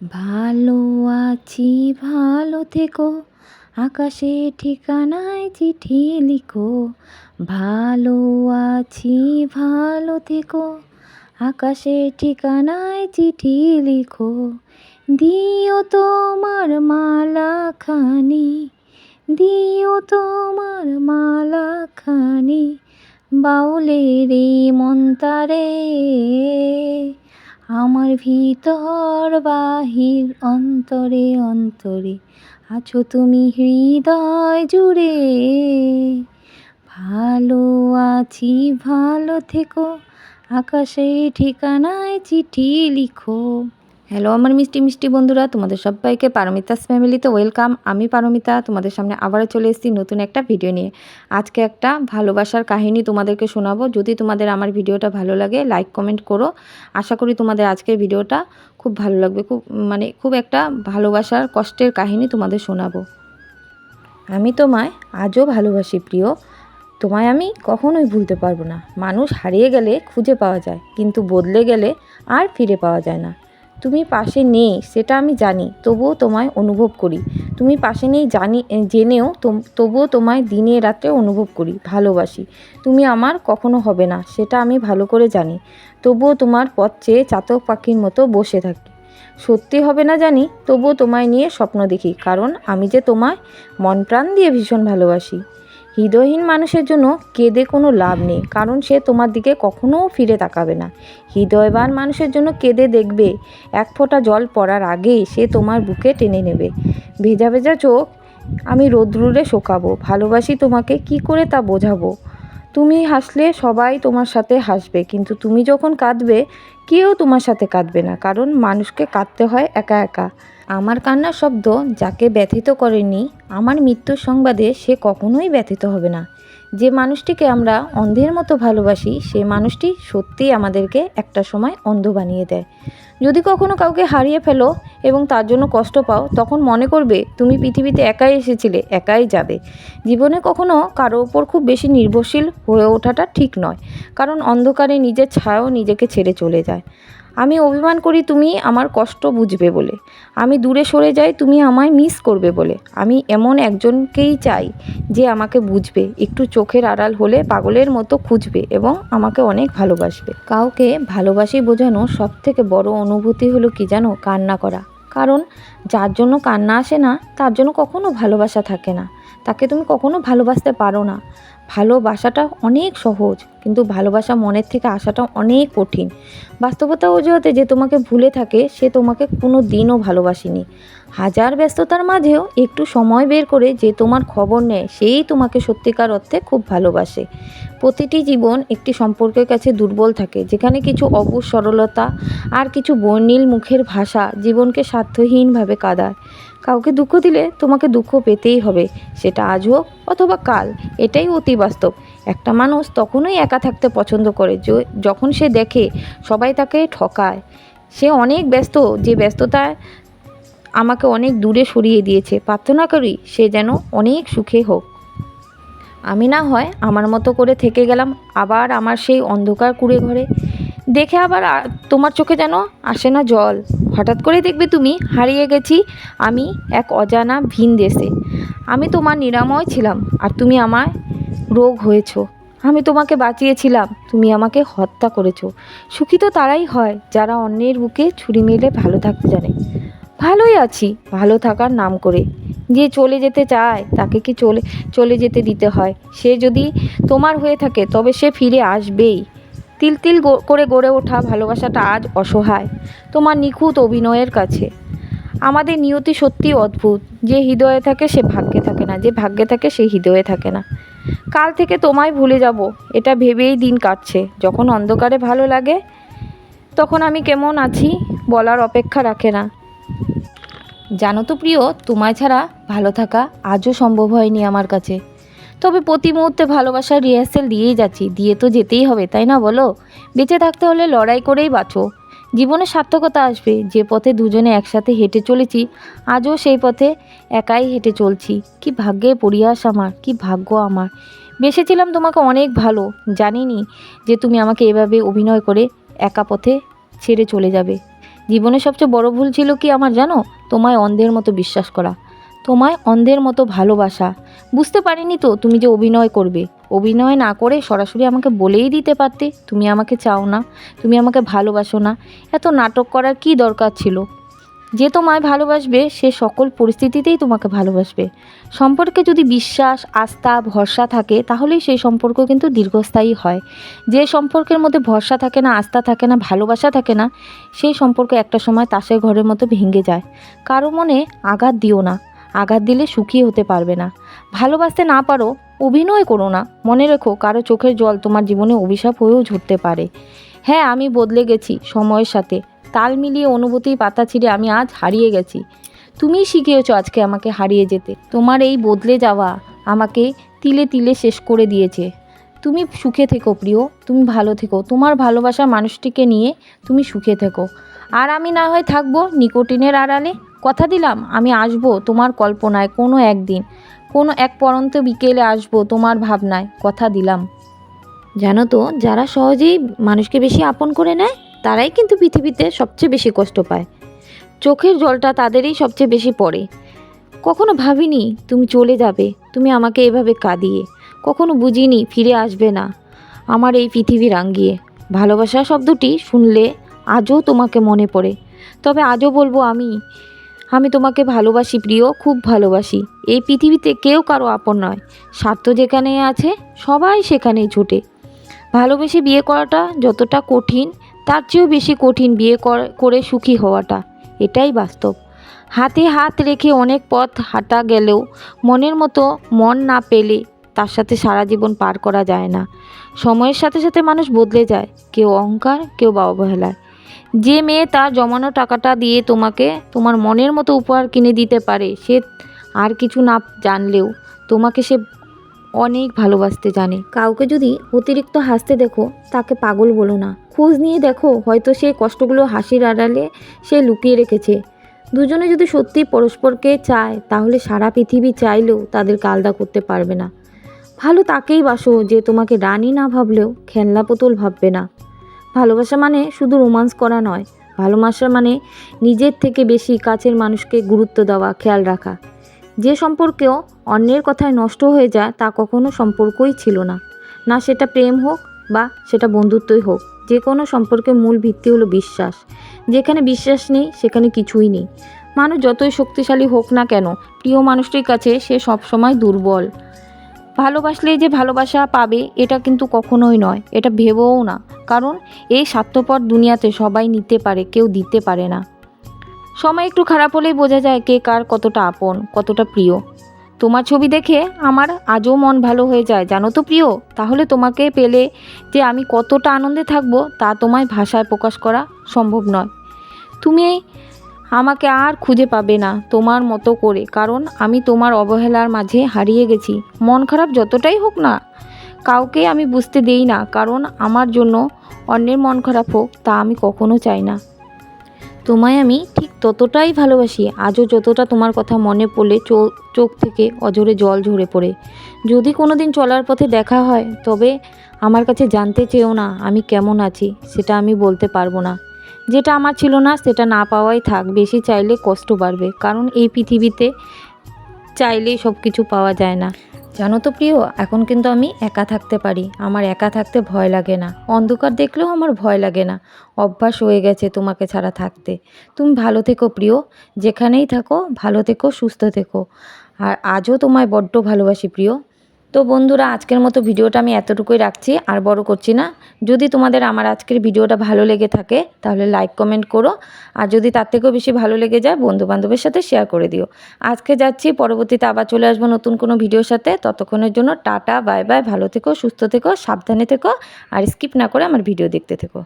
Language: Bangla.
ভালো আছি ভালো থেকো, আকাশে ঠিকানায় চিঠি লিখো। ভালো আছি ভালো থেকো, আকাশে ঠিকানায় চিঠি লিখো। দিও তোমার মালাখানি, দিও তোমার মালাখানি, বাউলের এই মন্তারে। আমার ভিতর বাহির অন্তরে অন্তরে আছো তুমি হৃদয় জুড়ে। ভালো আছি ভালো থেকো, আকাশে ঠিকানায় চিঠি লিখো। হ্যালো আমার মিষ্টি মিষ্টি বন্ধুরা, তোমাদের সবাইকে পারমিতাস ফ্যামিলিতে ওয়েলকাম। আমি পারমিতা তোমাদের সামনে আবারও চলে এসেছি নতুন একটা ভিডিও নিয়ে। আজকে একটা ভালোবাসার কাহিনী তোমাদেরকে শোনাবো। যদি তোমাদের আমার ভিডিওটা ভালো লাগে লাইক কমেন্ট করো। আশা করি তোমাদের আজকের ভিডিওটা খুব ভালো লাগবে। খুব একটা ভালোবাসার কষ্টের কাহিনী তোমাদের শোনাবো। আমি তোমায় আজও ভালোবাসি প্রিয়, তোমায় আমি কখনোই ভুলতে পারবো না। মানুষ হারিয়ে গেলে খুঁজে পাওয়া যায়, কিন্তু বদলে গেলে আর ফিরে পাওয়া যায় না। তুমি পাশে নেই সেটা আমি জানি, তবুও তোমায় অনুভব করি। তুমি পাশে নেই জেনেও তবুও তোমায় দিনে রাত্রে অনুভব করি, ভালোবাসি। তুমি আমার কখনো হবে না সেটা আমি ভালো করে জানি, তবুও তোমার পথ চেয়ে চাতক পাখির মতো বসে থাকি। সত্যি হবে না জানি, তবুও তোমায় নিয়ে স্বপ্ন দেখি, কারণ আমি যে তোমায় মন প্রাণ দিয়ে ভীষণ ভালোবাসি। হৃদয়হীন মানুষের জন্য কেঁদে কোনো লাভ নেই, কারণ সে তোমার দিকে কখনোও ফিরে তাকাবে না। হৃদয়বান মানুষের জন্য কেঁদে দেখবে, এক ফোঁটা জল পড়ার আগেই সে তোমার বুকে টেনে নেবে। ভেজা ভেজা চোখ আমি রোদ্দুরে শোকাবো, ভালোবাসি তোমাকে কি করে তা বোঝাবো। তুমি হাসলে সবাই তোমার সাথে হাসবে, কিন্তু তুমি যখন কাঁদবে কেউ তোমার সাথে কাঁদবে না, কারণ মানুষকে কাঁদতে হয় একা একা। আমার কান্নার শব্দ যাকে ব্যথিত করেনি, আমার মৃত্যুর সংবাদে সে কখনোই ব্যথিত হবে না। যে মানুষটিকে আমরা অন্ধের মতো ভালোবাসি, সে মানুষটি সত্যিই আমাদেরকে একটা সময় অন্ধ বানিয়ে দেয়। যদি কখনো কাউকে হারিয়ে ফেলো এবং তার জন্য কষ্ট পাও, তখন মনে করবে তুমি পৃথিবীতে একাই এসেছিলে, একাই যাবে। জীবনে কখনো কারো ওপর খুব বেশি নির্ভরশীল হয়ে ওঠাটা ঠিক নয়, কারণ অন্ধকারে নিজের ছায়াও নিজেকে ছেড়ে চলে যায়। আমি অভিমান করি তুমি আমার কষ্ট বুঝবে বলে, আমি দূরে সরে যাই তুমি আমায় মিস করবে বলে। আমি এমন একজনকেই চাই যে আমাকে বুঝবে, একটু চোখের আড়াল হলে পাগলের মতো খুঁজবে এবং আমাকে অনেক ভালোবাসবে। কাউকে ভালোবাসি বোঝানো সবথেকে বড় অনুভূতি হলো কি জানো? কান্না করা। কারণ যার জন্য কান্না আসে না তার জন্য কখনো ভালোবাসা থাকে না, তাকে তুমি কখনো ভালোবাসতে পারো না। ভালোবাসাটা অনেক সহজ, কিন্তু ভালোবাসা মনের থেকে আসাটা অনেক কঠিন। বাস্তবতা অজুহাতে যে তোমাকে ভুলে থাকে সে তোমাকে কোনো দিনও ভালোবাসেনি। হাজার ব্যস্ততার মাঝেও একটু সময় বের করে যে তোমার খবর নেয়, সেই তোমাকে সত্যিকার অর্থে খুব ভালোবাসে। প্রতিটি জীবন একটি সম্পর্কের কাছে দুর্বল থাকে, যেখানে কিছু অবুঝ সরলতা আর কিছু বর্ণিল মুখের ভাষা জীবনকে স্বার্থহীনভাবে কাঁদায়। কাউকে দুঃখ দিলে তোমাকে দুঃখ পেতেই হবে, সেটা আজ হোক অথবা কাল। এটাই অতি বাস্তব। একটা মানুষ তখনই একা থাকতে পছন্দ করে যখন সে দেখে সবাই তাকে ঠকায়। সে অনেক ব্যস্ত, যে ব্যস্ততায় আমাকে অনেক দূরে সরিয়ে দিয়েছে। প্রার্থনা করি সে যেন অনেক সুখে হোক। আমি না হয় আমার মতো করে থেকে গেলাম আবার আমার সেই অন্ধকার কুঁড়ে ঘরে। দেখে আবার তোমার চোখে যেন আসে না জল। হঠাৎ করে দেখবে তুমি হারিয়ে গেছি আমি এক অজানা ভিন দেশে। আমি তোমার নিরাময় ছিলাম আর তুমি আমায় রোগ হয়েছো। আমি তোমাকে বাঁচিয়েছিলাম, তুমি আমাকে হত্যা করেছো। সুখী তো তারাই হয় যারা অন্যের বুকে ছুরি মেরে ভালো থাকতে জানে। ভালোই আছি ভালো থাকার নাম করে। যে চলে যেতে চায় তাকে কি চলে যেতে দিতে হয়? সে যদি তোমার হয়ে থাকে তবে সে ফিরে আসবেই। তিল তিল করে গড়ে ওঠা ভালোবাসাটা আজ অসহায় তোমার নিখুঁত অভিনয়ের কাছে। আমাদের নিয়তি সত্যি অদ্ভুত। যে হৃদয়ে থাকে সে ভাগ্যে থাকে না, যে ভাগ্যে থাকে সে হৃদয়ে থাকে না। কাল থেকে তোমায় ভুলে যাব এটা ভেবেই দিন কাটছে। যখন অন্ধকারে ভালো লাগে তখন আমি কেমন আছি বলার অপেক্ষা রাখে না। জানো তো প্রিয়, তোমায় ছাড়া ভালো থাকা আজও সম্ভব হয়নি আমার কাছে। তবে প্রতি মুহূর্তে ভালোবাসার রিহার্সেল দিয়েই যাচ্ছি, দিয়ে তো যেতেই হবে, তাই না বলো? বেঁচে থাকতে হলে লড়াই করেই বাঁচো। জীবনে সার্থকতা আসবে। যে পথে দুজনে একসাথে হেঁটে চলেছি, আজও সেই পথে একাই হেঁটে চলছি। কি ভাগ্যের পরিহাস আমার, কি ভাগ্য আমার। বেসেছিলাম তোমাকে অনেক ভালো, জানিনি যে তুমি আমাকে এভাবে অভিনয় করে একা পথে ছেড়ে চলে যাবে। জীবনের সবচেয়ে বড় ভুল ছিল কি আমার জানো? তোমায় অন্ধের মতো বিশ্বাস করা, তোমায় অন্ধের মতো ভালোবাসা। বুঝতে পারিনি তো তুমি যে অভিনয় করবে। অভিনয় না করে সরাসরি আমাকে বলেই দিতে পারতে তুমি আমাকে চাও না, তুমি আমাকে ভালোবাসো না। এত নাটক করার কি দরকার ছিল? যে তোমায় ভালোবাসবে সে সকল পরিস্থিতিতেই তোমাকে ভালোবাসবে। সম্পর্কে যদি বিশ্বাস, আস্থা, ভরসা থাকে তাহলেই সেই সম্পর্ক কিন্তু দীর্ঘস্থায়ী হয়। যে সম্পর্কের মধ্যে ভরসা থাকে না, আস্থা থাকে না, ভালোবাসা থাকে না, সেই সম্পর্ক একটা সময় তাসের ঘরের মতো ভেঙে যায়। কারো মনে আঘাত দিও না, আঘাত দিলে সুখী হতে পারবে না। ভালোবাসতে না পারো, অভিনয় করো না। মনে রেখো, কারো চোখের জল তোমার জীবনে অভিশাপ হয়েও ঝরতে পারে। হ্যাঁ, আমি বদলে গেছি সময়ের সাথে। তাল মিলিয়ে অনুভূতির পাতা ছিঁড়ে আমি আজ হারিয়ে গেছি। তুমিই শিখিয়েছো আজকে আমাকে হারিয়ে যেতে। তোমার এই বদলে যাওয়া আমাকে তিলে তিলে শেষ করে দিয়েছে। তুমি সুখে থেকো প্রিয়, তুমি ভালো থেকো, তোমার ভালোবাসার মানুষটিকে নিয়ে তুমি সুখে থেকো। আর আমি না হয় থাকবো নিকোটিনের আড়ালে। কথা দিলাম আমি আসবো তোমার কল্পনায় কোনো একদিন, কোনো এক পরন্ত বিকেলে আসবো তোমার ভাবনায়। কথা দিলাম। জানো তো, যারা সহজেই মানুষকে বেশি আপন করে নেয় তারাই কিন্তু পৃথিবীতে সবচেয়ে বেশি কষ্ট পায়। চোখের জলটা তাদেরই সবচেয়ে বেশি পড়ে। কখনো ভাবিনি তুমি চলে যাবে, তুমি আমাকে এভাবে কাঁদিয়ে। কখনো বুঝিনি ফিরে আসবে না আমার এই পৃথিবী রাঙিয়ে। ভালোবাসা শব্দটি শুনলে আজও তোমাকে মনে পড়ে। তবে আজও বলবো আমি আমি তোমাকে ভালোবাসি প্রিয়, খুব ভালোবাসি। এই পৃথিবীতে কেউ কারো আপন নয়। স্বার্থ যেখানে আছে সবাই সেখানেই ছুটে। ভালোবেসে বিয়ে করাটা যতটা কঠিন, তার চেয়েও বেশি কঠিন বিয়ে করে সুখী হওয়াটা। এটাই বাস্তব। হাতে হাত রেখে অনেক পথ হাঁটা গেলেও মনের মতো মন না পেলে তার সাথে সারা জীবন পার করা যায় না। সময়ের সাথে সাথে মানুষ বদলে যায়, কেউ অহংকার, কেউ বা অবহেলায়। যে মেয়ে তার জমানো টাকাটা দিয়ে তোমাকে তোমার মনের মতো উপহার কিনে দিতে পারে, সে আর কিছু না জানলেও তোমাকে সে অনেক ভালোবাসতে জানে। কাউকে যদি অতিরিক্ত হাসতে দেখো তাকে পাগল বলো না, খোঁজ নিয়ে দেখো, হয়তো সেই কষ্টগুলো হাসির আড়ালে সে লুকিয়ে রেখেছে। দুজনে যদি সত্যি পরস্পরকে চায় তাহলে সারা পৃথিবী চাইলেও তাদেরকে আলাদা করতে পারবে না। ভালো তাকেই বাসো যে তোমাকে রানী না ভাবলেও খেলনা পুতুল ভাববে না। ভালোবাসা মানে শুধু রোমান্স করা নয়, ভালোবাসা মানে নিজের থেকে বেশি কাছের মানুষকে গুরুত্ব দেওয়া, খেয়াল রাখা। যে সম্পর্কেও অন্যের কথায় নষ্ট হয়ে যায় তা কখনো সম্পর্কই ছিল না। না সেটা প্রেম হোক বা সেটা বন্ধুত্বই হোক, যে কোনো সম্পর্কের মূল ভিত্তি হলো বিশ্বাস। যেখানে বিশ্বাস নেই সেখানে কিছুই নেই। মানুষ যতই শক্তিশালী হোক না কেন, প্রিয় মানুষটির কাছে সে সবসময় দুর্বল। ভালোবাসলেই যে ভালোবাসা পাবে এটা কিন্তু কখনোই নয়, এটা ভেবেও না। কারণ এই স্বার্থপর দুনিয়াতে সবাই নিতে পারে, কেউ দিতে পারে না। সময় একটু খারাপ হলেই বোঝা যায় কে কার কতটা আপন, কতটা প্রিয়। তোমার ছবি দেখে আমার আজও মন ভালো হয়ে যায় জানো তো প্রিয়। তাহলে তোমাকে পেলে যে আমি কতটা আনন্দে থাকবো তা তোমায় ভাষায় প্রকাশ করা সম্ভব নয়। তুমি আমাকে আর খুঁজে পাবে না তোমার মতো করে, কারণ আমি তোমার অবহেলার মাঝে হারিয়ে গেছি। মন খারাপ যতটাই হোক না, কাউকে আমি বুঝতে দেই না, কারণ আমার জন্য অন্যের মন খারাপ হোক তা আমি কখনো চাই না। তোমায় আমি ঠিক ততটাই ভালোবাসি। আজও যতটা তোমার কথা মনে পড়লে চোখ থেকে অঝরে জল ঝরে পড়ে। যদি কোনো দিন চলার পথে দেখা হয় তবে আমার কাছে জানতে চেয়েও না আমি কেমন আছি, সেটা আমি বলতে পারবো না। যেটা আমার ছিল না সেটা না পাওয়াই থাক, বেশি চাইলে কষ্ট বাড়বে। কারণ এই পৃথিবীতে চাইলেই সব কিছু পাওয়া যায় না। জানো তো প্রিয়, এখন কিন্তু আমি একা থাকতে পারি। আমার একা থাকতে ভয় লাগে না, অন্ধকার দেখলেও আমার ভয় লাগে না। অভ্যাস হয়ে গেছে তোমাকে ছাড়া থাকতে। তুমি ভালো থেকো প্রিয়, যেখানেই থাকো ভালো থেকো, সুস্থ থেকো। আর আজও তোমায় বড্ড ভালোবাসি প্রিয়। তো বন্ধুরা, আজকের মতো ভিডিওটা আমি এতটুকুই রাখছি, আর বড় করছি না। যদি তোমাদের আমার আজকের ভিডিওটা ভালো লেগে থাকে তাহলে লাইক কমেন্ট করো, আর যদি তার থেকেও বেশি ভালো লেগে যায় বন্ধুবান্ধবের সাথে শেয়ার করে দিও। আজকে যাচ্ছি, পরবর্তীতে আবার চলে আসবো নতুন কোনো ভিডিওর সাথে। ততক্ষণের জন্য টাটা, বাই বাই, ভালো থেকো, সুস্থ থেকো, সাবধানে থেকো, আর স্কিপ না করে আমার ভিডিও দেখতে থেকো।